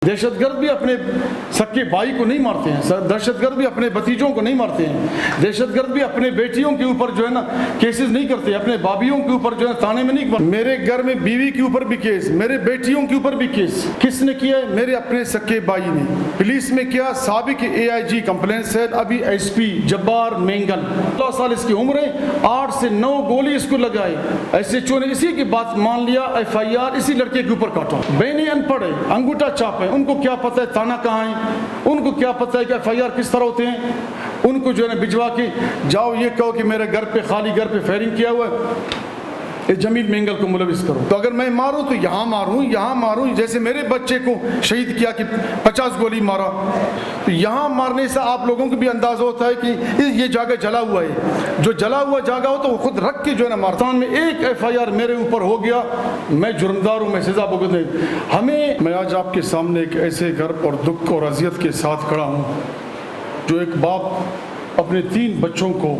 دہشت گرد بھی اپنے سکے بھائی کو نہیں مارتے ہیں، دہشت گرد بھی اپنے بھتیجوں کو نہیں مارتے ہیں، دہشت گرد بھی اپنے بیٹیوں کے اوپر جو ہے نا کیسز نہیں کرتے، اپنے بابیوں کے اوپر جو ہے تانے میں نہیں۔ میرے گھر میں بیوی کے اوپر بھی کیس، میرے بیٹیوں کے اوپر بھی کیس، کس نے کیا ہے؟ میرے اپنے سکے بھائی نے۔ پولیس میں کیا؟ سابق AIG کمپلین سیل ابھی SP جبار مینگل، 16 سال اس کی عمر ہے، 8 سے 9 گولی اس کو لگائے، SHO نے اسی کی بات مان لیا، FIR اسی لڑکے کے اوپر کاٹا۔ بہنیں ان پڑھ ہے، انگوٹھا چاپ ہے، ان کو کیا پتہ ہے تانا کہاں ہے، ان کو کیا پتہ ہے کہ FIR کس طرح ہوتے ہیں، ان کو جو ہے نا بھجوا کے جاؤ یہ کہو کہ میرے گھر پہ خالی گھر پہ فائرنگ کیا ہوا ہے، جمیل مینگل کو ملوث کرو۔ تو اگر میں ماروں تو یہاں ماروں، یہاں ماروں، جیسے میرے بچے کو شہید کیا کہ 50 گولی مارا، تو یہاں مارنے سے آپ لوگوں کو بھی اندازہ ہوتا ہے کہ یہ جگہ جلا ہوا ہے، جو جلا ہوا جگہ ہو تو وہ خود رکھ کے جو ہے نا مارتا۔ میں ایک FIR میرے اوپر ہو گیا، میں جرمدار ہوں، میں سزا بھگتنے۔ میں آج آپ کے سامنے ایک ایسے گھر اور دکھ اور اذیت کے ساتھ کھڑا ہوں جو ایک باپ اپنے 3 بچوں کو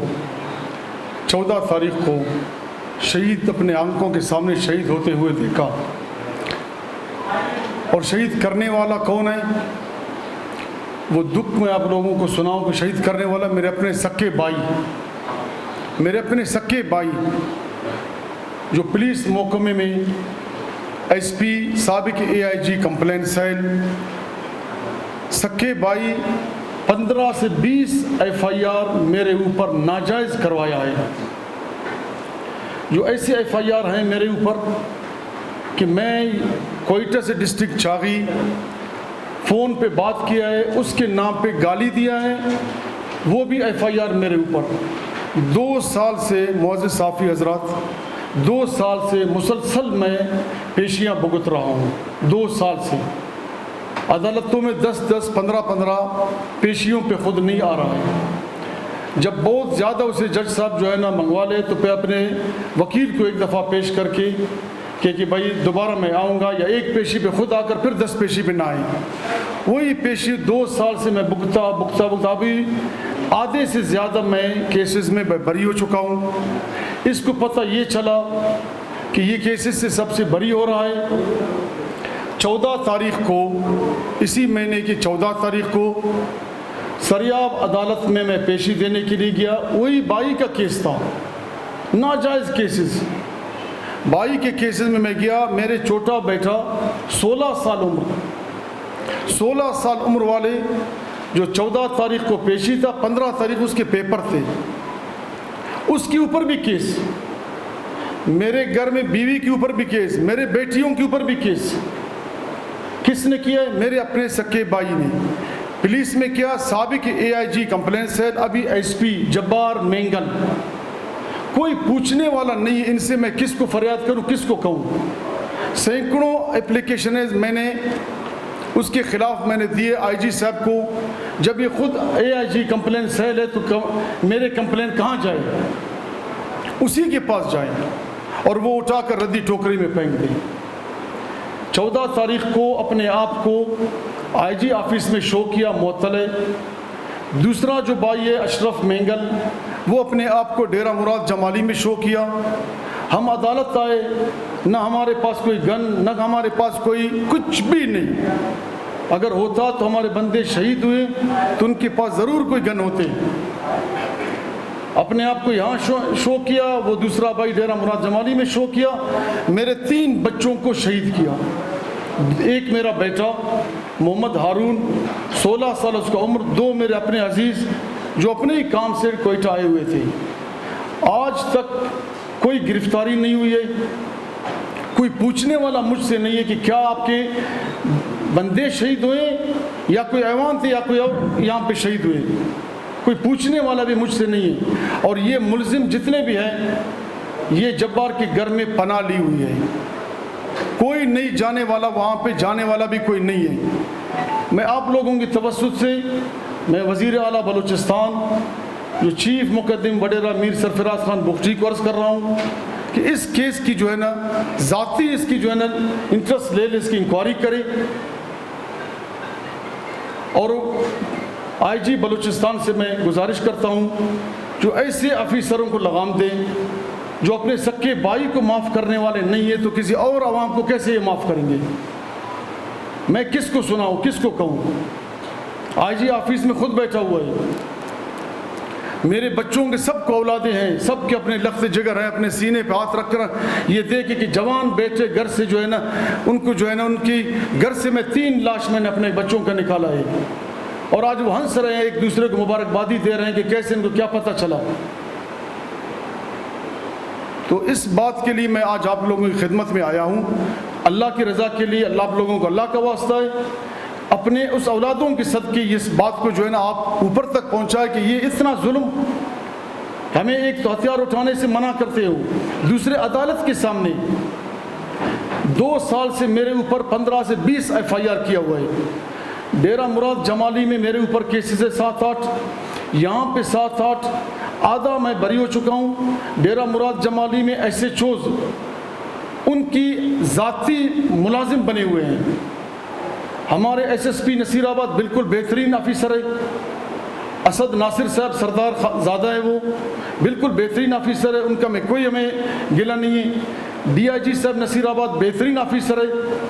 14 تاریخ کو شہید اپنے آنکھوں کے سامنے شہید ہوتے ہوئے دیکھا۔ اور شہید کرنے والا کون ہے؟ وہ دکھ میں آپ لوگوں کو سناؤں کہ شہید کرنے والا میرے اپنے سکے بھائی، میرے اپنے سکے بھائی جو پولیس محکمے میں SP سابق AIG کمپلین سیل، سکے بھائی 15 سے 20 FIR میرے اوپر ناجائز کروایا ہے۔ جو ایسے FIR ہیں میرے اوپر کہ میں کوئٹہ سے ڈسٹرکٹ چاغی فون پہ بات کیا ہے، اس کے نام پہ گالی دیا ہے، وہ بھی FIR میرے اوپر۔ 2 سال سے معزز صحافی حضرات، 2 سال سے مسلسل میں پیشیاں بھگت رہا ہوں، 2 سال سے عدالتوں میں 10-10 15-15 پیشیوں پہ خود نہیں آ رہا ہے۔ جب بہت زیادہ اسے جج صاحب جو ہے نا منگوا لے تو پہ اپنے وکیل کو ایک دفعہ پیش کر کے کہ بھائی دوبارہ میں آؤں گا، یا ایک پیشی پہ خود آ کر پھر 10 پیشی پہ نہ آئیں۔ وہی پیشی 2 سال سے میں بکتا ابھی آدھے سے زیادہ میں کیسز میں بری ہو چکا ہوں۔ اس کو پتہ یہ چلا کہ یہ کیسز سے سب سے بری ہو رہا ہے۔ 14 تاریخ کو، اسی مہینے کی 14 تاریخ کو سریاب عدالت میں پیشی دینے کے لیے گیا۔ وہی بھائی کا کیس تھا، ناجائز کیسز، بھائی کے کیسز میں گیا۔ میرے چھوٹا بیٹا 16 سال عمر والے جو 14 تاریخ کو پیشی تھا، 15 تاریخ اس کے پیپر تھے، اس کے اوپر بھی کیس۔ میرے گھر میں بیوی کے اوپر بھی کیس، میرے بیٹیوں کے اوپر بھی کیس۔ کس نے کیا ہے؟ میرے اپنے سکے بھائی نے۔ پولیس میں کیا؟ سابق AIG کمپلین سیل ابھی SP جبار مینگل۔ کوئی پوچھنے والا نہیں ان سے میں کس کو فریاد کروں، کس کو کہوں۔ سینکڑوں اپلیکیشنز میں نے اس کے خلاف میں نے دیے IG صاحب کو۔ جب یہ خود AIG کمپلین سیل ہے تو میرے کمپلین کہاں جائے؟ اسی کے پاس جائیں، اور وہ اٹھا کر ردی ٹوکری میں پھینک دیں۔ 14 تاریخ کو اپنے آپ کو IG آفس میں شو کیا معطل ہے۔ دوسرا جو بھائی ہے اشرف مینگل، وہ اپنے آپ کو ڈیرہ مراد جمالی میں شو کیا۔ ہم عدالت آئے، نہ ہمارے پاس کوئی گن، نہ ہمارے پاس کوئی کچھ بھی نہیں۔ اگر ہوتا تو ہمارے بندے شہید ہوئے تو ان کے پاس ضرور کوئی گن ہوتے۔ اپنے آپ کو یہاں شو کیا، وہ دوسرا بھائی ڈیرہ مراد جمالی میں شو کیا۔ میرے 3 بچوں کو شہید کیا۔ ایک میرا بیٹا محمد ہارون 16 سال اس کا عمر، 2 میرے اپنے عزیز جو اپنے ہی کام سے کوئٹہ آئے ہوئے تھے۔ آج تک کوئی گرفتاری نہیں ہوئی ہے، کوئی پوچھنے والا مجھ سے نہیں ہے کہ کیا آپ کے بندے شہید ہوئے یا کوئی ایوان تھے یا کوئی اور یہاں پہ شہید ہوئے، کوئی پوچھنے والا بھی مجھ سے نہیں ہے۔ اور یہ ملزم جتنے بھی ہیں یہ جبار کے گھر میں پناہ لی ہوئی ہے، کوئی نہیں جانے والا، وہاں پہ جانے والا بھی کوئی نہیں ہے۔ میں آپ لوگوں کی توسط سے میں وزیر اعلیٰ بلوچستان جو چیف مقدم وڈیرہ میر سرفراز خان بخشی کو عرض کر رہا ہوں کہ اس کیس کی جو ہے نا ذاتی اس کی جو ہے نا انٹرسٹ لے اس کی انکوائری کرے، اور IG بلوچستان سے میں گزارش کرتا ہوں جو ایسے افیسروں کو لگام دیں جو اپنے سکے بھائی کو معاف کرنے والے نہیں ہیں تو کسی اور عوام کو کیسے یہ معاف کریں گے؟ میں کس کو سناؤں, کس کو کہوں؟ آئی جی آفس میں خود بیٹھا ہوا ہے, میرے بچوں کے سب کو اولادیں ہیں, سب کے اپنے لخت جگر ہیں, اپنے سینے پہ ہاتھ رکھ کر یہ دیکھے کہ جوان بیٹے گھر سے جو ہے نا, ان کو جو ہے نا ان کی گھر سے میں 3 لاش میں نے اپنے بچوں کا نکالا ہے, اور آج وہ ہنس رہے ہیں, ایک دوسرے کو مبارکبادی دے رہے ہیں کہ کیسے ان کو کیا پتہ چلا. تو اس بات کے لیے میں آج آپ لوگوں کی خدمت میں آیا ہوں, اللہ کی رضا کے لیے. اللہ آپ لوگوں کو اللہ کا واسطہ ہے, اپنے اس اولادوں کی صدقے اس بات کو جو ہے نا آپ اوپر تک پہنچائے کہ یہ اتنا ظلم, ہمیں ایک تو ہتھیار اٹھانے سے منع کرتے ہو, دوسرے عدالت کے سامنے 2 سال سے میرے اوپر 15 سے 20 FIR کیا ہوا ہے. ڈیرہ مراد جمالی میں میرے اوپر کیسز ہے 7-8, یہاں پہ 7-8, آدھا میں بری ہو چکا ہوں. ڈیرہ مراد جمالی میں SHOs ان کی ذاتی ملازم بنے ہوئے ہیں. ہمارے SSP نصیر آباد بالکل بہترین آفیسر ہے, اسد ناصر صاحب سردار زادہ ہے, وہ بالکل بہترین آفیسر ہے, ان کا میں کوئی ہمیں گلہ نہیں ہے. DIG صاحب نصیر آباد بہترین آفیسر ہے,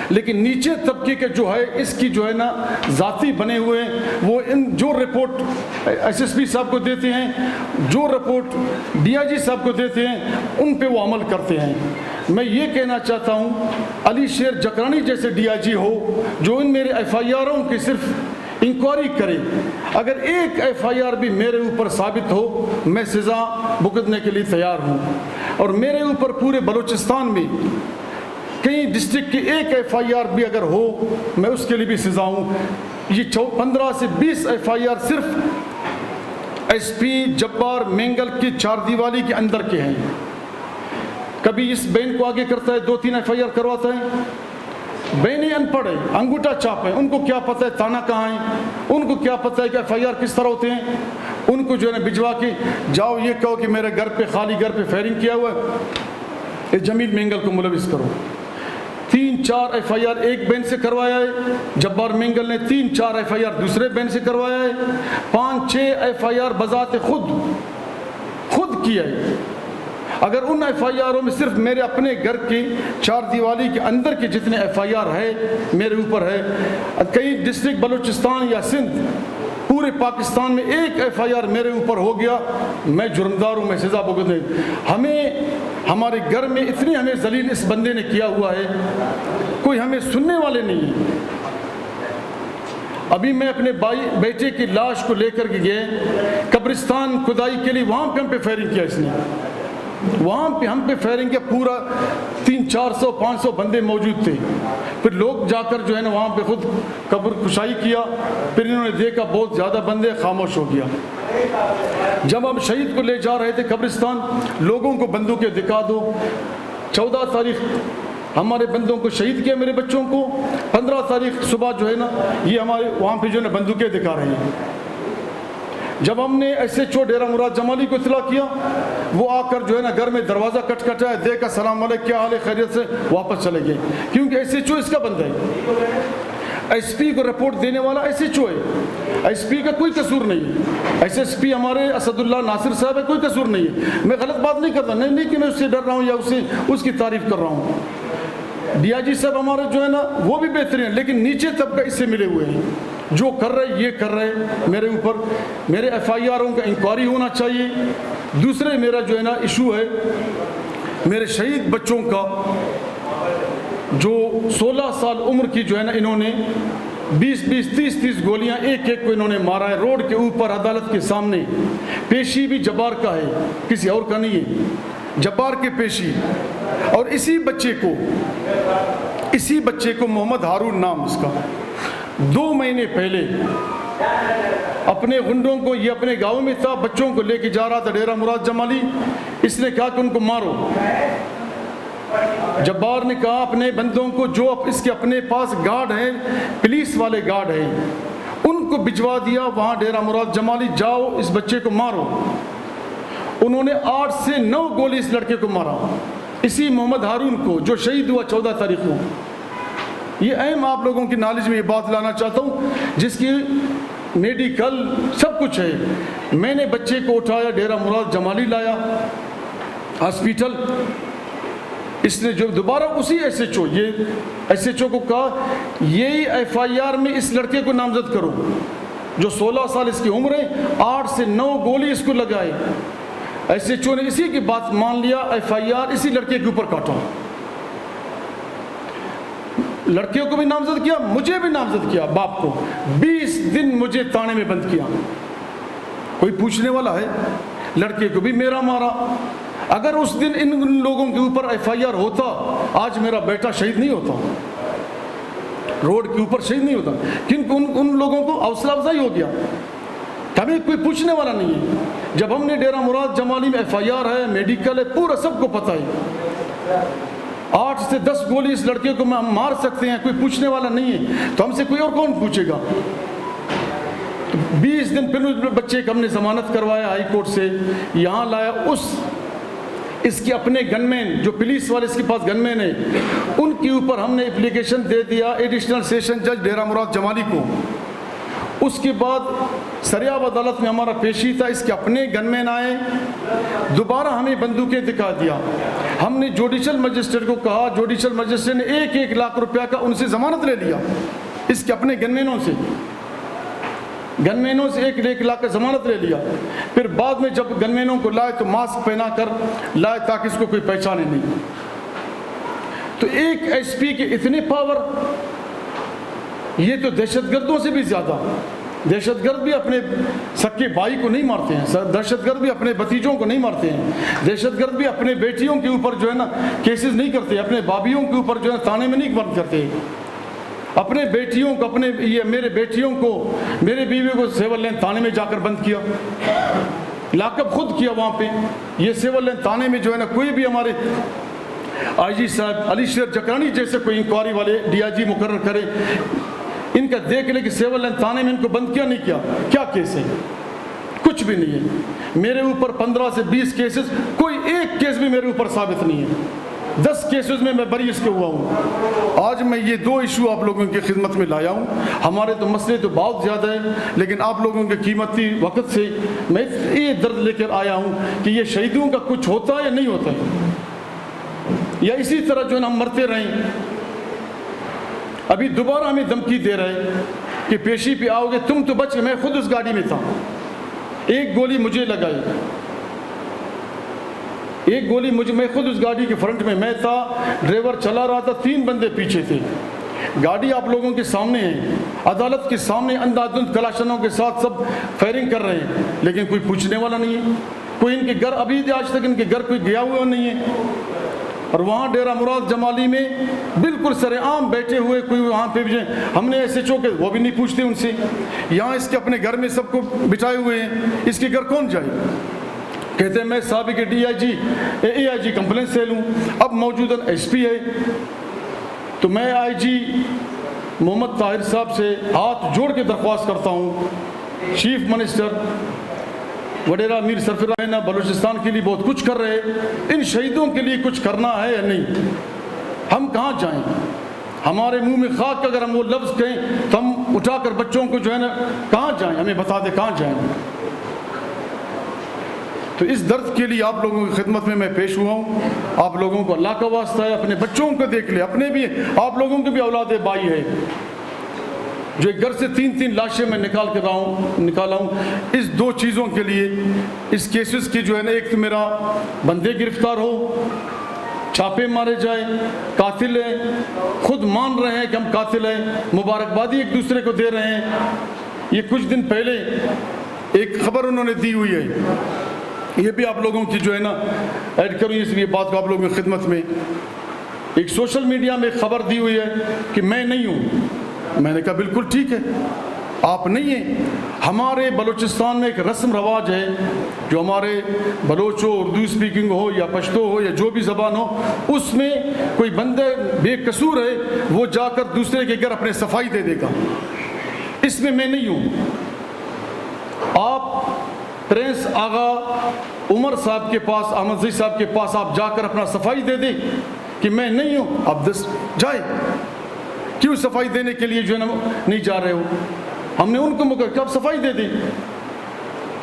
لیکن نیچے طبقے کے جو ہے اس کی جو ہے نا ذاتی بنے ہوئے ہیں, وہ ان جو رپورٹ SSP صاحب کو دیتے ہیں, جو رپورٹ DIG صاحب کو دیتے ہیں, ان پہ وہ عمل کرتے ہیں. میں یہ کہنا چاہتا ہوں علی شیر جکرانی جیسے DIG ہو جو ان میرے FIRوں کی صرف انکوائری کرے. اگر ایک FIR بھی میرے اوپر ثابت ہو میں سزا بھگتنے کے لیے تیار ہوں, اور میرے اوپر پورے بلوچستان میں کئی ڈسٹرکٹ کی ایک FIR بھی اگر ہو میں اس کے لیے بھی سزا ہوں. یہ 15 سے 20 FIR صرف SP جبار مینگل کی 4 دیوالی کے اندر کے ہیں. کبھی اس بین کو آگے کرتا ہے 2-3 FIR کرواتا ہے. بینی ان پڑھ ہے, انگوٹھا چاپ ہے, ان کو کیا پتہ ہے تانا کہاں ہے, ان کو کیا پتہ ہے کہ FIR کس طرح ہوتے ہیں. ان کو جو ہے نا بھجوا کے جاؤ یہ کہو کہ میرے گھر پہ خالی گھر پہ فائرنگ کیا ہوا ہے, جمیل مینگل کو ملوث کرو. 3-4 FIR ایک بینچ سے کروایا ہے, جبار مینگل نے 3-4 FIR دوسرے بینچ سے کروایا ہے, 5-6 FIR بذات خود کیا ہے. اگر ان FIRوں میں صرف میرے اپنے گھر کی 4 دیوالی کے اندر کے جتنے FIR ہے میرے اوپر ہے, کئی ڈسٹرکٹ بلوچستان یا سندھ پورے پاکستان میں ایک FIR میرے اوپر ہو گیا میں جرمدار ہوں, میں سزا بھگتنے. ہمیں ہمارے گھر میں اتنی ہمیں ذلیل اس بندے نے کیا ہوا ہے, کوئی ہمیں سننے والے نہیں ہیں. ابھی میں اپنے بیٹے کی لاش کو لے کر کے گئے قبرستان کھدائی کے لیے, وہاں پہ ہم پہ فائرنگ کیا اس نے, وہاں پہ ہم پہ فائرنگ کیا, پورا 300-400-500 بندے موجود تھے. پھر لوگ جا کر جو ہے نا وہاں پہ خود قبر کشائی کیا, پھر انہوں نے دیکھا بہت زیادہ بندے, خاموش ہو گیا. جب ہم شہید کو لے جا رہے تھے قبرستان, لوگوں کو بندوقیں دکھا دو. 14 تاریخ ہمارے بندوں کو شہید کیا, میرے بچوں کو. 15 تاریخ صبح جو ہے نا یہ ہمارے وہاں پہ جو ہے نا بندوقیں دکھا رہے ہیں. جب ہم نے SHO ڈیرہ مراد جمالی کو اطلاع کیا, وہ آ کر جو ہے نا گھر میں دروازہ کٹکھٹایا, دیکھا السلام علیکم کیا حال ہے خیریت سے, واپس چلے گئے. کیونکہ SHO اس کا بندہ ہے, SP کو رپورٹ دینے والا SHO ہے, SP کا کوئی قصور نہیں ہے. SSP ہمارے اسد اللہ ناصر صاحب ہے, کوئی قصور نہیں ہے. میں غلط بات نہیں کرتا, نہیں کہ میں اس سے ڈر رہا ہوں یا اس کی تعریف کر رہا ہوں. DIG صاحب ہمارے جو ہے نا وہ بھی بہترین ہیں, لیکن نیچے طبقہ اس سے ملے ہوئے ہیں, جو کر رہے یہ کر رہے. میرے اوپر میرے FIRوں کا انکوائری ہونا چاہیے. دوسرے میرا جو ہے نا ایشو ہے میرے شہید بچوں کا, جو 16 سال عمر کی جو ہے نا انہوں نے 20-20 30-30 گولیاں ایک ایک کو انہوں نے مارا ہے روڈ کے اوپر عدالت کے سامنے. پیشی بھی جبار کا ہے, کسی اور کا نہیں ہے, جبار کے پیشی. اور اسی بچے کو محمد ہارون نام اس کا 2 مہینے پہلے اپنے غنڈوں کو, یہ اپنے گاؤں میں تھا, بچوں کو لے کے جا رہا تھا ڈیرہ مراد جمالی. اس نے کہا کہ ان کو مارو. جبار نے کہا اپنے بندوں کو, جو اس کے اپنے پاس گارڈ ہیں, پولیس والے گارڈ ہیں, ان کو بھجوا دیا وہاں ڈیرہ مراد جمالی, جاؤ اس بچے کو مارو. انہوں نے 8 سے 9 گولی اس لڑکے کو مارا, اسی محمد ہارون کو جو شہید ہوا 14 تاریخ کو. یہ اہم آپ لوگوں کی نالج میں یہ بات لانا چاہتا ہوں, جس کی میڈیکل سب کچھ ہے. میں نے بچے کو اٹھایا ڈیرہ مراد جمالی لایا ہاسپیٹل. اس نے جو دوبارہ اسی SHO, یہ ایس ایچ او کو کہا یہی ایف آئی آر میں اس لڑکے کو نامزد کرو جو 16 سال اس کی عمر ہے, 8 سے 9 گولی اس کو لگائے. ایس ایچ او نے اسی کی بات مان لیا, ایف آئی آر اسی لڑکے کے اوپر کاٹا. لڑکے کو بھی نامزد کیا, مجھے بھی نامزد کیا, باپ کو. 20 دن مجھے تانے میں بند کیا. کوئی پوچھنے والا ہے؟ لڑکے کو بھی میرا مارا. اگر اس دن ان لوگوں کے اوپر ایف آئی آر ہوتا, آج میرا بیٹا شہید نہیں ہوتا, روڈ کے اوپر شہید نہیں ہوتا. کیونکہ ان لوگوں کو حوصلہ افزائی ہو گیا, کبھی کوئی پوچھنے والا نہیں ہے. جب ہم نے ڈیرہ مراد جمالی میں ایف آئی آر ہے, میڈیکل ہے, پورا سب کو پتہ ہے. 8 سے 10 گولی اس لڑکے کو ہم مار سکتے ہیں, کوئی پوچھنے والا نہیں ہے, تو ہم سے کوئی اور کون پوچھے گا؟ 20 دن پھر بچے کو ہم نے ضمانت کروایا ہائی کورٹ سے, یہاں لایا. اس کے اپنے گن مین جو پولیس والے اس کے پاس گن مین ہے, ان کے اوپر ہم نے اپلیکیشن دے دیا ایڈیشنل سیشن جج ڈیرہ مراد جمالی کو. اس کے بعد سریاب عدالت میں ہمارا پیشی تھا. اس کے اپنے گن مین آئے, دوبارہ ہمیں بندوقیں دکھا دیا. ہم نے جوڈیشل مجسٹریٹ کو کہا, جوڈیشل مجسٹریٹ نے 1 لاکھ روپیہ کا ان سے ضمانت لے لیا, اس کے اپنے گن مینوں سے. گن مینوں سے 1 لاکھ کا ضمانت لے لیا. پھر بعد میں جب گن مینوں کو لائے تو ماسک پہنا کر لائے تاکہ اس کو کوئی پہچانے نہیں. تو ایک ایس پی کے اتنے پاور, یہ تو دہشت گردوں سے بھی زیادہ. دہشت گرد بھی اپنے سکے بھائی کو نہیں مارتے ہیں, دہشت گرد بھی اپنے بھتیجوں کو نہیں مارتے ہیں, دہشت گرد بھی اپنے بیٹیوں کے اوپر جو ہے نا کیسز نہیں کرتے, اپنے بابیوں کے اوپر جو ہے تانے میں نہیں بند کرتے. اپنے بیٹیوں کو, میرے بیٹیوں کو, میرے بیوی کو سیول لین تھانے میں جا کر بند کیا, لاک اپ خود کیا وہاں پہ. یہ سیول لین تھانے میں جو ہے نا کوئی بھی ہمارے آئی جی صاحب علی شیر جکرانی جیسے کوئی انکوائری والے ڈی آئی جی مقرر کرے, ان کا دیکھ لے کہ سیول لین تھانے میں ان کو بند کیا نہیں کیا, کیا کیس ہے؟ کچھ بھی نہیں ہے. میرے اوپر 15 سے 20 کیسز, کوئی ایک کیس بھی میرے اوپر ثابت نہیں ہے. 10 کیسز میں بری اس کے ہوا ہوں. آج میں یہ 2 ایشو آپ لوگوں کی خدمت میں لایا ہوں. ہمارے تو مسئلے تو بہت زیادہ ہیں, لیکن آپ لوگوں کے قیمتی وقت سے میں یہ درد لے کر آیا ہوں کہ یہ شہیدوں کا کچھ ہوتا ہے یا نہیں ہوتا ہے, یا اسی طرح جو ہے ہم مرتے رہیں. ابھی دوبارہ ہمیں دھمکی دے رہے کہ پیشی پہ آؤ گے, تم تو بچ گئے. میں خود اس گاڑی میں تھا, 1 گولی مجھے لگائی, 1 گولی مجھے, میں خود اس گاڑی کے فرنٹ میں تھا, ڈرائیور چلا رہا تھا, 3 بندے پیچھے تھے. گاڑی آپ لوگوں کے سامنے ہے, عدالت کے سامنے اندھادھند کلاشنوں کے ساتھ سب فائرنگ کر رہے ہیں, لیکن کوئی پوچھنے والا نہیں ہے. کوئی ان کے گھر, ابھی آج تک ان کے گھر کوئی گیا ہوا نہیں ہے. اور وہاں ڈیرہ مراد جمالی میں بالکل سر عام بیٹھے ہوئے, کوئی وہاں پہ بھی ہم نے ایسے چوکے, وہ بھی نہیں پوچھتے ان سے. یہاں اس کے اپنے گھر میں سب کو بٹھائے ہوئے ہیں, اس کے گھر کون جائے؟ کہتے ہیں میں سابق D I G A I G complaint cell ہوں, اب موجودہ ایس پی ہے. تو میں آئی جی محمد طاہر صاحب سے ہاتھ جوڑ کے درخواست کرتا ہوں, چیف منسٹر وڈیرا میر سرفراز نا بلوچستان کے لیے بہت کچھ کر رہے, ان شہیدوں کے لیے کچھ کرنا ہے یا نہیں؟ ہم کہاں جائیں؟ ہمارے منہ میں خاک, اگر ہم وہ لفظ کہیں تو ہم اٹھا کر بچوں کو جو ہے نا کہاں جائیں؟ ہمیں بتا دیں کہاں جائیں. تو اس درد کے لیے آپ لوگوں کی خدمت میں پیش ہوا ہوں. آپ لوگوں کو اللہ کا واسطہ ہے, اپنے بچوں کو دیکھ لے, اپنے بھی, آپ لوگوں کے بھی اولاد بھائی ہے جو ایک گھر سے 3 لاشیں میں نکالا ہوں. اس 2 چیزوں کے لیے, اس کیسز کی جو ہے نا, ایک تو میرا بندے گرفتار ہو, چھاپے مارے جائے, قاتل ہیں, خود مان رہے ہیں کہ ہم قاتل ہیں, مبارکبادی ایک دوسرے کو دے رہے ہیں. یہ کچھ دن پہلے ایک خبر انہوں نے دی ہوئی ہے, یہ بھی آپ لوگوں کی جو ہے نا ایڈ کروں اس لیے بات کو آپ لوگوں کی خدمت میں. ایک سوشل میڈیا میں خبر دی ہوئی ہے کہ میں نہیں ہوں. میں نے کہا بالکل ٹھیک ہے, آپ نہیں ہیں. ہمارے بلوچستان میں ایک رسم رواج ہے, جو ہمارے بلوچ ہو, اردو اسپیکنگ ہو یا پشتو ہو یا جو بھی زبان ہو, اس میں کوئی بندہ بے قصور ہے, وہ جا کر دوسرے کے گھر اپنے صفائی دے دے گا. اس میں نہیں ہوں. آپ پرنس آغا عمر صاحب کے پاس, احمد زئی صاحب کے پاس آپ جا کر اپنا صفائی دے دیں کہ میں نہیں ہوں. اب جائے, کیوں صفائی دینے کے لیے جو ہے نا نہیں جا رہے ہو؟ ہم نے ان کو مقرر کیا, اب صفائی دے دیں.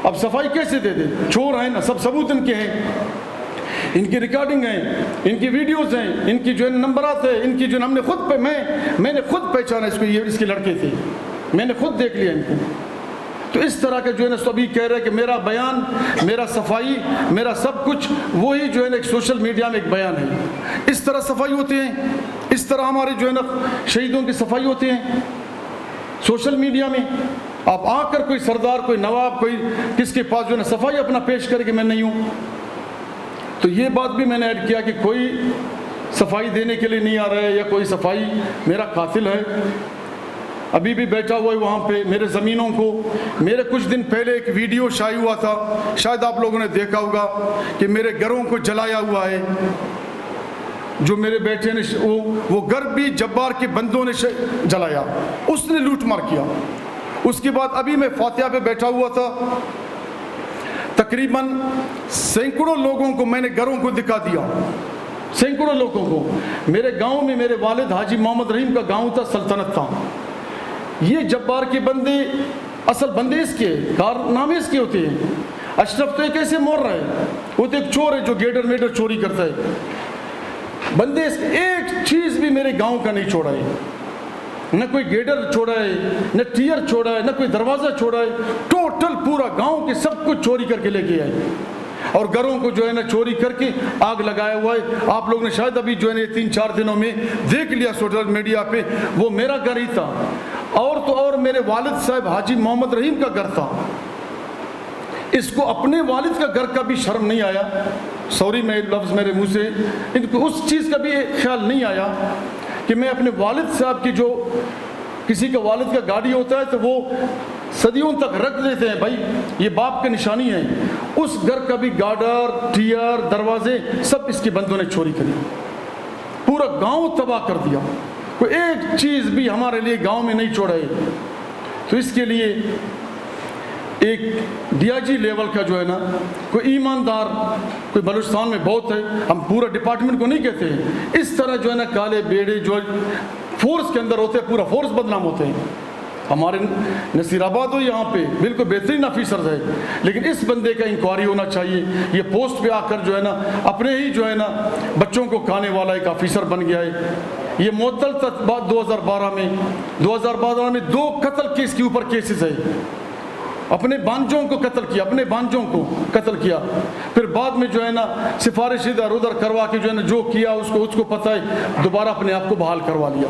اب صفائی کیسے دے دیں؟ چور ہیں نا, سب ثبوت ان کے ہیں. ان کی ریکارڈنگ ہیں، ان کی ویڈیوز ہیں، ان کی جو ہے نمبرات ہیں، ان کی جو ہم نے خود میں نے خود پہچانا اس کو، یہ اس کے لڑکے تھے، میں نے خود دیکھ لیا ان کو۔ تو اس طرح کا جو ہے نا سبھی کہہ رہے ہیں کہ میرا بیان، میرا صفائی، میرا سب کچھ وہی جو ہے نا ایک سوشل میڈیا میں ایک بیان ہے۔ اس طرح صفائی ہوتے ہیں، اس طرح ہمارے جو ہے نا شہیدوں کی صفائی ہوتے ہیں سوشل میڈیا میں۔ آپ آ کر کوئی سردار، کوئی نواب، کوئی کس کے پاس جو ہے نا صفائی اپنا پیش کرے کہ میں نہیں ہوں۔ تو یہ بات بھی میں نے ایڈ کیا کہ کوئی صفائی دینے کے لیے نہیں آ رہا ہے یا کوئی صفائی میرا قاتل ہے۔ ابھی بھی بیٹھا ہوا ہے وہاں پہ میرے زمینوں کو، میرے کچھ دن پہلے ایک ویڈیو شائع ہوا تھا، شاید آپ لوگوں نے دیکھا ہوگا کہ میرے گھروں کو جلایا ہوا ہے۔ جو میرے بیٹے نے وہ گھر بھی جبار کے بندوں نے جلایا، اس نے لوٹ مار کیا۔ اس کے بعد ابھی میں فاتحہ پہ بیٹھا ہوا تھا، تقریباً سینکڑوں لوگوں کو میں نے گھروں کو دکھا دیا، سینکڑوں لوگوں کو۔ میرے گاؤں میں میرے والد حاجی محمد رحیم کا گاؤں تھا، سلطنت تھا۔ یہ جبار کے بندے، اصل بندے اس کے کارنامے اس کے ہوتے ہیں۔ اشرف تو ایک ایسے مور رہا ہے، وہ تو ایک چور ہے جو گیٹر میٹر چوری کرتا ہے۔ بندے اس ایک چیز بھی میرے گاؤں کا نہیں چھوڑا ہے، نہ کوئی گیٹر چھوڑا ہے، نہ ٹیئر چھوڑا ہے، نہ کوئی دروازہ چھوڑا ہے۔ ٹوٹل پورا گاؤں کے سب کچھ چوری کر کے لے کے آئے اور گھروں کو جو ہے نا چوری کر کے آگ لگایا ہوا ہے۔ آپ لوگ نے شاید ابھی جو ہے نا 3-4 دنوں میں دیکھ لیا سوشل میڈیا پہ، وہ میرا گھر ہی تھا، اور تو اور میرے والد صاحب حاجی محمد رحیم کا گھر تھا۔ اس کو اپنے والد کا گھر کا بھی شرم نہیں آیا، سوری میں لفظ میرے منہ سے، ان کو اس چیز کا بھی خیال نہیں آیا کہ میں اپنے والد صاحب کی، جو کسی کا والد کا گاڑی ہوتا ہے تو وہ صدیوں تک رکھ دیتے ہیں، بھائی یہ باپ کی نشانی ہے، اس گھر کا بھی گارڈر، ٹیئر، دروازے سب اس کے بندوں نے چوری کری، پورا گاؤں تباہ کر دیا۔ کوئی ایک چیز بھی ہمارے لیے گاؤں میں نہیں چھوڑا ہے۔ تو اس کے لیے ایک ڈی آئی جی لیول کا جو ہے نا کوئی ایماندار، کوئی بلوچستان میں بہت ہے، ہم پورا ڈپارٹمنٹ کو نہیں کہتے ہیں، اس طرح جو ہے نا کالے بیڑے جو فورس کے اندر ہوتے ہیں، پورا فورس بدنام ہوتے ہیں۔ ہمارے نصیر آباد ہو یہاں پہ بالکل بہترین آفیسرز ہے، لیکن اس بندے کا انکوائری ہونا چاہیے۔ یہ پوسٹ پہ آ کر جو ہے نا اپنے ہی جو ہے نا بچوں کو کھانے والا ایک آفیسر بن گیا ہے۔ یہ معطل تک 2012 میں 2 قتل کیس کے اوپر کیسز ہے، اپنے بانجوں کو قتل کیا، اپنے بانجوں کو قتل کیا، پھر بعد میں جو ہے نا سفارش ادھر ادھر کروا کے جو ہے نا جو کیا اس کو پتہ ہے، دوبارہ اپنے آپ کو بحال کروا لیا۔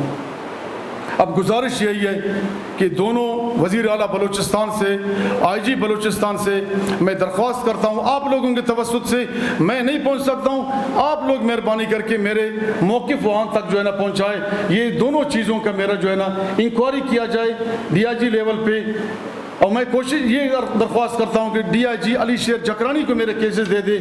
اب گزارش یہی ہے کہ دونوں وزیر اعلیٰ بلوچستان سے، آئی جی بلوچستان سے میں درخواست کرتا ہوں، آپ لوگوں کے توسط سے میں نہیں پہنچ سکتا ہوں، آپ لوگ مہربانی کر کے میرے موقف وہاں تک جو ہے نا پہنچائے، یہ دونوں چیزوں کا میرا جو ہے نا انکوائری کیا جائے ڈی آئی جی لیول پہ۔ اور میں کوشش یہ درخواست کرتا ہوں کہ ڈی آئی جی علی شیر جکرانی کو میرے کیسز دے دے۔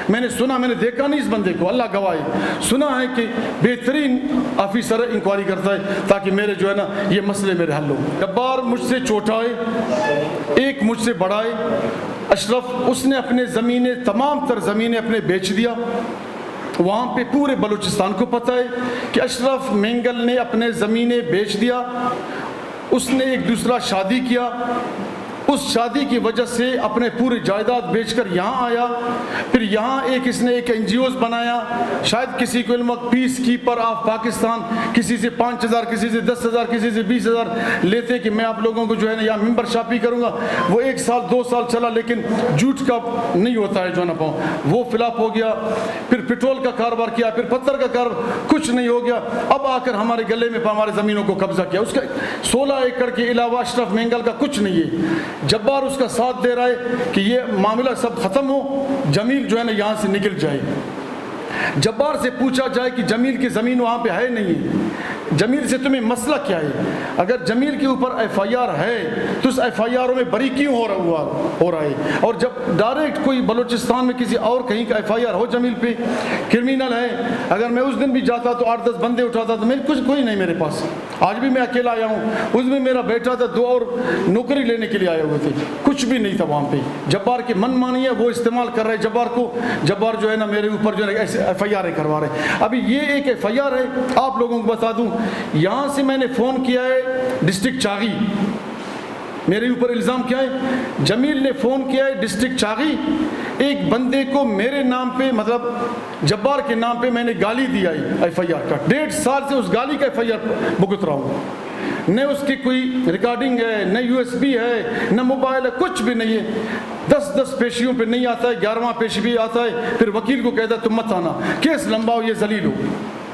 میں نے سنا، میں نے دیکھا نہیں اس بندے کو، اللہ گواہ ہے، سنا ہے کہ بہترین آفیسر انکوائری کرتا ہے تاکہ میرے جو ہے نا یہ مسئلے میرے حل ہو۔ جبار مجھ سے چھوٹا ہے، ایک مجھ سے بڑا ہے اشرف، اس نے اپنے زمینیں، تمام تر زمینیں اپنے بیچ دیا۔ وہاں پہ پورے بلوچستان کو پتہ ہے کہ اشرف مینگل نے اپنے زمینیں بیچ دیا۔ اس نے ایک دوسرا شادی کیا، اس شادی کی وجہ سے اپنے پوری جائیداد بیچ کر یہاں آیا، پھر یہاں اس نے ایک NGOs بنایا، شاید کسی کو علم پیس کیپر آف پاکستان، کسی سے 5000، کسی سے 10,000، کسی سے 20,000 لیتے کہ میں آپ لوگوں کو جو ہے نا یہاں ممبر شاپی کروں گا۔ وہ 1 سال 2 سال چلا، لیکن جھوٹ کا نہیں ہوتا ہے جو نا پاؤں، وہ فلاپ ہو گیا۔ پھر پیٹرول کا کاروبار کیا، پھر پتھر کا کاروبار، کچھ نہیں ہو گیا۔ اب آ کر ہمارے گلے میں ہمارے زمینوں کو قبضہ کیا۔ اس کا 16 ایکڑ کے علاوہ اشرف مینگل کا کچھ نہیں ہے۔ جبار اس کا ساتھ دے رہا ہے کہ یہ معاملہ سب ختم ہو، جمیل جو ہے نا یہاں سے نکل جائے۔ جبار سے پوچھا جائے کہ جمیل کی زمین وہاں پہ ہے نہیں ہے، جمیل سے تمہیں مسئلہ کیا ہے؟ اگر جمیل کے اوپر FIR ہے تو اس FIR میں بری کیوں ہو رہا ہے؟ اور جب ڈائریکٹ کوئی بلوچستان میں کسی اور کہیں کا FIR ہو جمیل پہ، کرمینل ہے، اگر میں اس دن بھی جاتا تو 8-10 بندے اٹھاتا تو میرے کچھ کوئی نہیں میرے پاس، آج بھی میں اکیلا آیا ہوں، اس میں میرا بیٹا تھا، 2 اور نوکری لینے کے لیے آئے ہوئے تھے، کچھ بھی نہیں تھا وہاں پہ۔ جبار کی من مانی ہے، وہ استعمال کر رہے جبار کو، جبار جو ہے نا میرے اوپر جو ہے ایسے FIR کروا رہے ہیں۔ ابھی یہ ایک FIR ہے، آپ لوگوں کو بتا دوں، یہاں سے میں نے فون کیا ہے ڈسٹرکٹ چاغی، میرے اوپر الزام کیا ہے؟ جمیل نے فون کیا ہے ڈسٹرکٹ چاغی، ایک بندے کو میرے نام پہ مطلب جبار کے نام پہ میں نے گالی دیا ہے ایف آئی آر کا، 1.5 سال سے اس گالی کا ایف آئی آر بھگت رہا ہوں، نہ اس کی کوئی ریکارڈنگ ہے، نہ یو ایس بی ہے، نہ موبائل ہے، کچھ بھی نہیں ہے، 10 پیشیوں پہ نہیں آتا ہے، 11واں پیشی بھی آتا ہے، پھر وکیل کو کہتا ہے تم مت آنا، کیس لمبا ہو، یہ ذلیل ہو،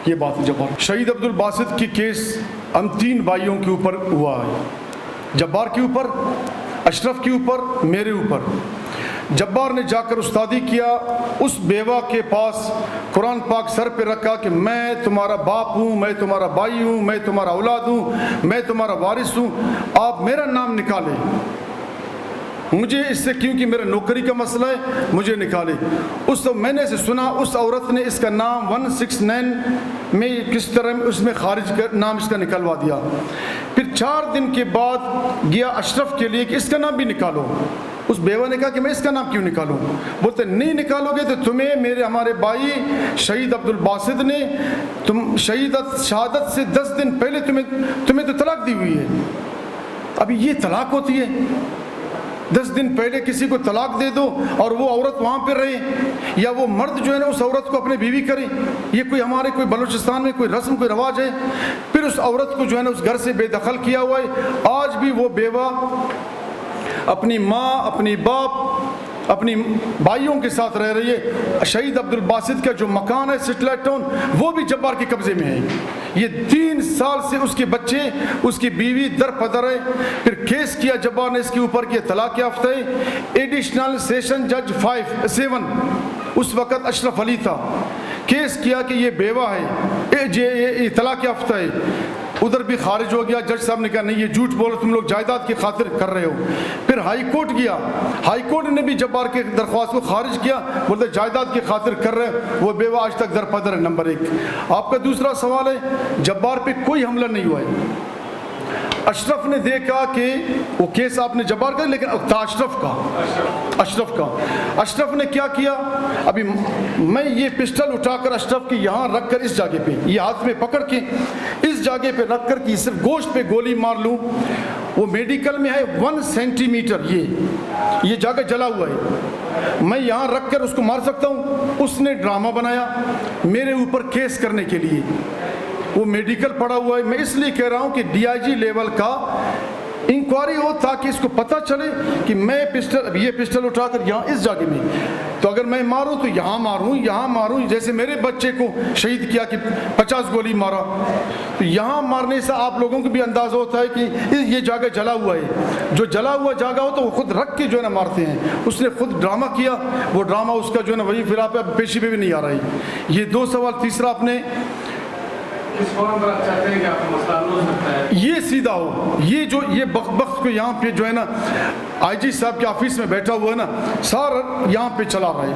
یہ بات جبار۔ شہید عبدالباسط کی کیس ہم 3 بھائیوں کے اوپر ہوا ہے، جبار کے اوپر، اشرف کے اوپر، میرے اوپر۔ جبار نے جا کر استادی کیا، اس بیوہ کے پاس قرآن پاک سر پہ رکھا کہ میں تمہارا باپ ہوں، میں تمہارا بھائی ہوں، میں تمہارا اولاد ہوں، میں تمہارا وارث ہوں، آپ میرا نام نکالیں، مجھے اس سے کیونکہ میرا نوکری کا مسئلہ ہے مجھے نکالے۔ اس میں نے سے سنا اس عورت نے اس کا نام 169 میں کس طرح اس میں خارج کر نام اس کا نکلوا دیا۔ پھر 4 دن کے بعد گیا اشرف کے لیے کہ اس کا نام بھی نکالو، اس بیوہ نے کہا کہ میں اس کا نام کیوں نکالوں؟ بولتے نہیں نکالو گے تو تمہیں ہمارے بھائی شہید عبدالباسط نے شہادت سے 10 دن پہلے تمہیں تو طلاق دی ہوئی ہے۔ ابھی یہ طلاق ہوتی ہے؟ 10 دن پہلے کسی کو طلاق دے دو اور وہ عورت وہاں پہ رہے، یا وہ مرد جو ہے نا اس عورت کو اپنے بیوی کرے، یہ کوئی بلوچستان میں کوئی رسم کوئی رواج ہے؟ پھر اس عورت کو جو ہے نا اس گھر سے بے دخل کیا ہوا ہے۔ آج بھی وہ بیوہ اپنی ماں، اپنی باپ، اپنی بھائیوں کے ساتھ رہ رہی ہے۔ شہید عبدالباسط کا جو مکان ہے سیٹلائٹ ٹاؤن وہ بھی جبار کے قبضے میں ہے۔ یہ 3 سال سے اس کے بچے، اس کی بیوی در پدر ہے۔ پھر کیس کیا جبار نے اس کے اوپر کہ طلاق یافتہ ہے۔ ایڈیشنل سیشن جج 7 اس وقت اشرف علی تھا، کیس کیا کہ یہ بیوہ ہے، یہ طلاق یافتہ ہے، ادھر بھی خارج ہو گیا۔ جج صاحب نے کہا نہیں یہ جھوٹ بولو، تم لوگ جائیداد کی خاطر کر رہے ہو۔ پھر ہائی کورٹ گیا، ہائی کورٹ نے بھی جبار کے درخواست کو خارج کیا، بولتے جائیداد کی خاطر کر رہے، وہ بیوہ آج تک در پدر ہے۔ نمبر 1۔ آپ کا دوسرا سوال ہے جبار پہ کوئی حملہ نہیں ہوا ہے۔ اشرف نے دیکھا کہ وہ کیس آپ نے جبار کا لیکن تھا اشرف نے کیا کیا؟ ابھی میں یہ پسٹل اٹھا کر اشرف کی یہاں رکھ کر اس جگہ پہ یہ ہاتھ میں پکڑ کے اس جگہ پہ رکھ کر کہ صرف گوشت پہ گولی مار لوں، وہ میڈیکل میں ہے 1 سینٹی میٹر یہ جگہ جلا ہوا ہے، میں یہاں رکھ کر اس کو مار سکتا ہوں۔ اس نے ڈرامہ بنایا میرے اوپر کیس کرنے کے لیے، وہ میڈیکل پڑا ہوا ہے۔ میں اس لیے کہہ رہا ہوں کہ ڈی آئی جی لیول کا انکوائری ہو تاکہ اس کو پتہ چلے کہ میں یہ پسٹل اٹھا کر یہاں اس جگہ میں، تو اگر میں ماروں تو یہاں ماروں، جیسے میرے بچے کو شہید کیا کہ 50 گولی مارا، تو یہاں مارنے سے آپ لوگوں کو بھی اندازہ ہوتا ہے کہ یہ جگہ جلا ہوا ہے، جو جلا ہوا جگہ ہو تو وہ خود رکھ کے جو ہے نا مارتے ہیں۔ اس نے خود ڈرامہ کیا، وہ ڈرامہ اس کا جو ہے نا وہی پھر آپ پیشی پہ بھی نہیں آ رہا ہے۔ یہ 2 سوال۔ تیسرا آپ نے یہ سیدھا ہو، یہ بخت کو یہاں پہ جو ہے نا آئی جی صاحب کے آفس میں بیٹھا ہوا ہے نا، سارا یہاں پہ چلا رہا ہے،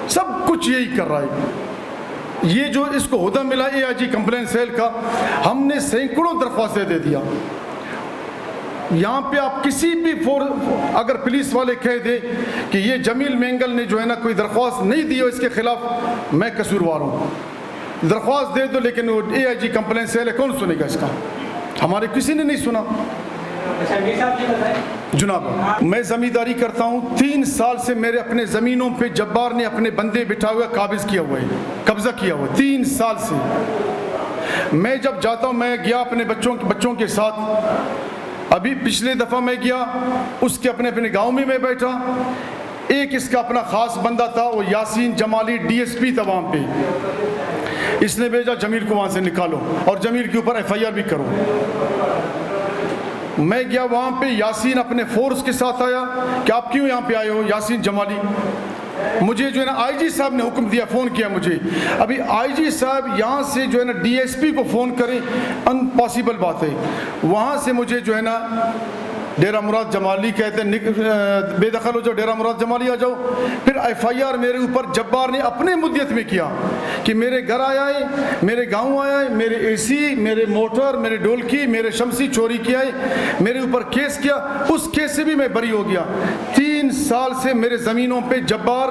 سب کچھ یہی کر رہا ہے۔ یہ جو اس کو عہدہ ملا اے آئی جی کمپلین سیل کا، ہم نے سینکڑوں درخواستیں دے دیا۔ یہاں پہ آپ کسی بھی اگر پولیس والے کہہ دے کہ یہ جمیل مینگل نے جو ہے نا کوئی درخواست نہیں دی ہو اس کے خلاف، میں قصوروار ہوں، درخواست دے دو، لیکن وہ اے آئی جی کمپلین سیل ہے، کون سنے گا اس کا؟ ہمارے کسی نے نہیں سنا۔ جناب میں زمینداری کرتا ہوں، 3 سال سے میرے اپنے زمینوں پہ جبار نے اپنے بندے بٹھا ہوا قابض کیا ہوا ہے، قبضہ کیا ہوا ہے 3 سال سے۔ میں جب جاتا ہوں، میں گیا اپنے بچوں کے ساتھ، ابھی پچھلے دفعہ میں گیا اس کے اپنے گاؤں میں بیٹھا، ایک اس کا اپنا خاص بندہ تھا، وہ یاسین جمالی ڈی ایس پی تھا وہاں پہ، اس نے بھیجا جمیل کو وہاں سے نکالو اور جمیل کے اوپر ایف آئی آر بھی کرو۔ میں گیا وہاں پہ، یاسین اپنے فورس کے ساتھ آیا کہ آپ کیوں یہاں پہ آئے ہو یاسین جمالی؟ مجھے جو ہے نا آئی جی صاحب نے حکم دیا، فون کیا مجھے، ابھی آئی جی صاحب یہاں سے جو ہے نا ڈی ایس پی کو فون کریں، امپاسبل بات ہے۔ وہاں سے مجھے جو ہے نا ڈیرہ مراد جمالی کہتے ہیں، بے دخل ہو جاؤ، ڈیرہ مراد جمالی آ جاؤ۔ پھر ایف آئی آر میرے اوپر جبار نے اپنے مدت میں کیا کہ میرے گھر آیا ہے، میرے گاؤں آیا ہے، میرے اے سی، میرے موٹر، میرے ڈولکی، میرے شمسی چوری کیا ہے، میرے اوپر کیس کیا، اس کیس سے بھی میں بری ہو گیا۔ 3 سال سے میرے زمینوں پہ جبار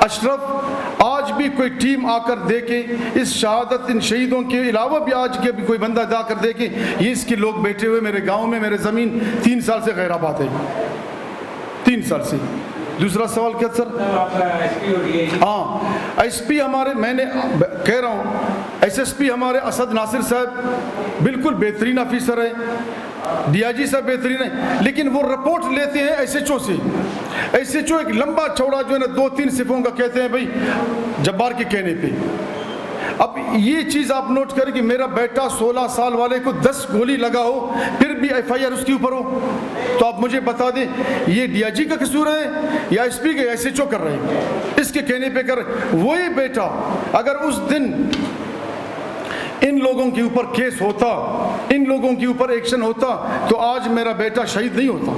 اشرف آج بھی کوئی ٹیم آ کر دیکھے اس شہادت ان شہیدوں کے علاوہ بھی آج کے بھی کوئی بندہ جا کر دیکھے یہ اس کے لوگ بیٹھے ہوئے میرے گاؤں میں میرے زمین 3 سال سے غیر آباد ہے 3 سال سے. دوسرا سوال کیا سر؟ ہاں ایس پی ہمارے میں نے کہہ رہا ہوں ایس ایس پی ہمارے اسد ناصر صاحب بالکل بہترین آفیسر ہے, ڈی آئی جی صاحب بہترین ہے, لیکن وہ رپورٹ لیتے ہیں ایس ایچ او سے. ایس ایچ او ایک لمبا چوڑا جو ہے نا 2-3 صفوں کا کہتے ہیں بھائی جبار کے کہنے پہ. اب یہ چیز آپ نوٹ کریں کہ میرا بیٹا 16 سال والے کو 10 گولی لگا ہو پھر بھی ایف آئی آر اس کے اوپر ہو, تو آپ مجھے بتا دیں یہ ڈی آئی جی کا قصور ہے یا ایس پی کے ایس ایچ او کر رہے ہیں, اس کے کہنے پہ کر رہے ہیں. وہی بیٹا اگر اس دن ان لوگوں کے اوپر کیس ہوتا, ان لوگوں کے اوپر ایکشن ہوتا تو آج میرا بیٹا شہید نہیں ہوتا.